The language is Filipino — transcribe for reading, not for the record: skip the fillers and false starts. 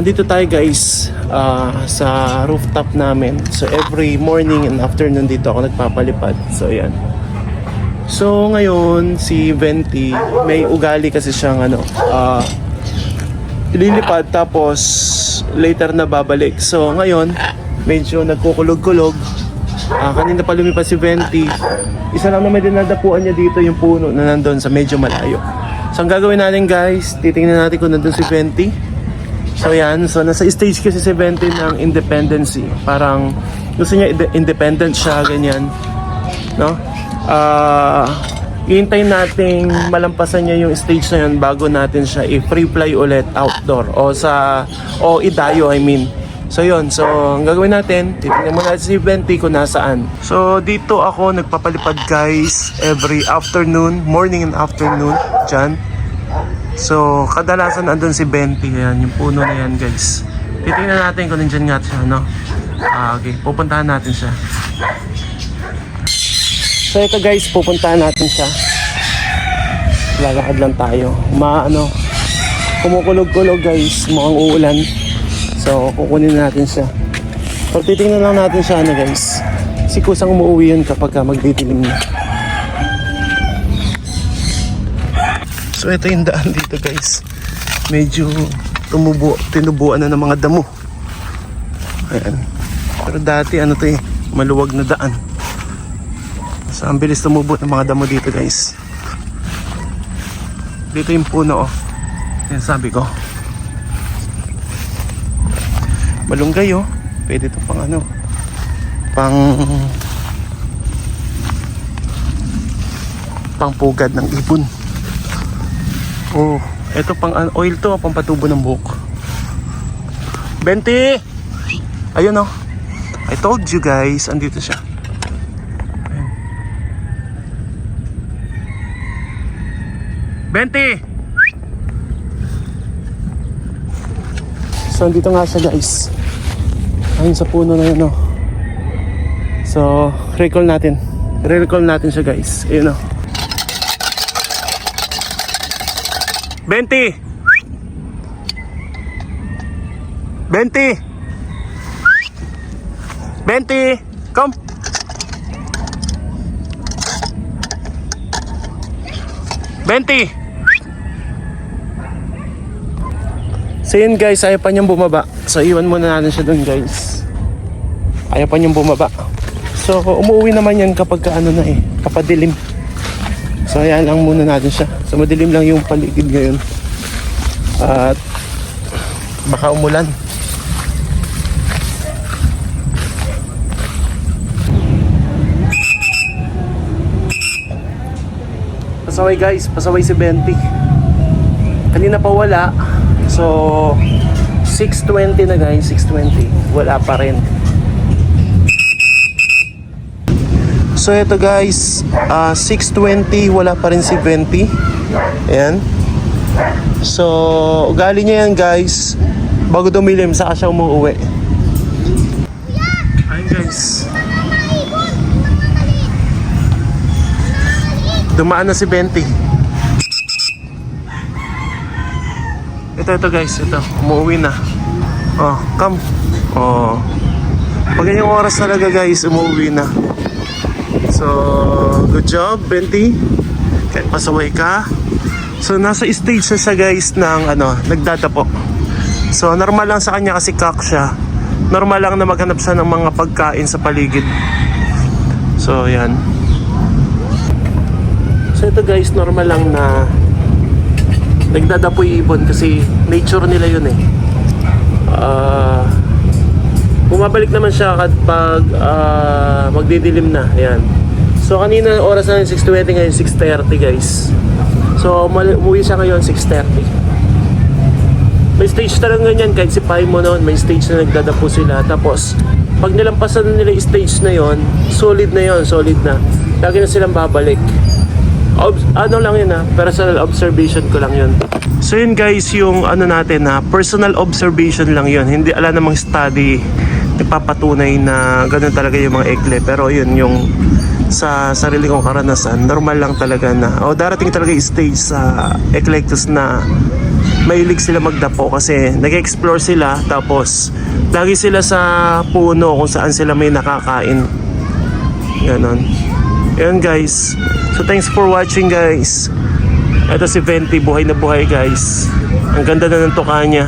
Nandito tayo guys sa rooftop namin. So every morning and afternoon dito ako nagpapalipad. So yan. So ngayon si Venti may ugali kasi siyang ililipad tapos later na babalik. So ngayon medyo nagkukulog-kulog. Kanina pa lumipad si Venti. Isa lang naman dinadapuan niya dito yung puno na nandun sa medyo malayo. So ang gagawin natin guys, titingnan natin kung nandun si Venti. So yan, so nasa stage kasi si Venti ng independency. Parang gusto niya independent siya, ganyan. No? Ihintayin nating malampasan niya yung stage na yun bago natin siya i-free fly ulit outdoor. O idayo, I mean. So yun, so ang gagawin natin, titingnan mo natin si Venti kung nasaan. So dito ako nagpapalipad guys every afternoon, morning and afternoon, dyan. So, kadalasan andun si Venti. Ayan, yung puno na yan guys. Titingnan natin kung nandyan nga siya, no? Okay, pupuntahan natin siya. So, ito guys, pupuntahan natin siya. Lalakad lang tayo. Kumukulog-kulog guys. Mukhang uulan. So, kukunin natin siya. So, titingnan lang natin siya, guys. Kasi kusang umuwi yun kapag magdidilim na. So ito yung daan dito guys. Medyo tinubuan na ng mga damo. Ayan. Pero dati maluwag na daan. So ang bilis tumubo ng mga damo dito guys. Dito yung puno oh. Yan sabi ko. Malunggay oh. Pwede ito pang pugad ng ibon. Oh, ito pang oil to, pang patubo ng buhok. Venti! Ayun oh. I told you guys, andito siya. Ayun. Venti! So, andito nga siya guys. Ayun sa puno na yun oh. So, recall natin siya guys. Ayun oh. Venti! Venti! Venti! Come! Venti! So yun guys, ayaw pa niyang bumaba. So iwan muna natin siya dun guys. Ayaw pa niyang bumaba. So umuwi naman yan kapag kapadilim. So ayan lang muna natin siya. So madilim lang yung paligid ngayon. At baka umulan. Pasaway guys, pasaway si Venti. Kanina pa wala. So 6:20 na guys, 6:20. Wala pa rin. So ito guys, 6:20 wala pa rin si Venti. Ayan. So ugali niya yan guys. Bago dumilim saka siya umuwi. Ayun guys. Dumaan na si Venti. Ito guys, ito. Umuwi na. Oh, come. Oh. Pag ganyang oras talaga guys, umuwi na. So, good job, Venti. Kahit pasaway ka. So, nasa stage na siya guys ng nagdadapo. So, normal lang sa kanya kasi kak siya. Normal lang na maghanap siya ng mga pagkain sa paligid. So, yan. So, ito guys, normal lang na nagdadapo yung ibon kasi nature nila yun eh. Bumabalik naman siya kapag magdidilim na. Ayan. So kanina oras na 6:20, ngayon 6:30 guys. So umuwi siya ngayon 6:30. May stage talaga ganyan kahit si Pai mo noon, may stage na nagdadapo sila. Tapos pag nilampasan nila yung stage na yon, solid na yon, solid na. Lagi na silang babalik. Lang yun personal observation ko lang yun. So yun guys, yung natin personal observation lang yun. Hindi ala namang study nagpapatunay na ganun talaga yung mga ekle. Pero yun, yung sa sarili kong karanasan, normal lang talaga na darating talaga yung stage sa eclectus na mahilig sila magdapo kasi nag-explore sila, tapos lagi sila sa puno kung saan sila may nakakain. Ganon. Ayan guys. So thanks for watching guys. Ito si Venti, buhay na buhay guys. Ang ganda na ng tuka niya.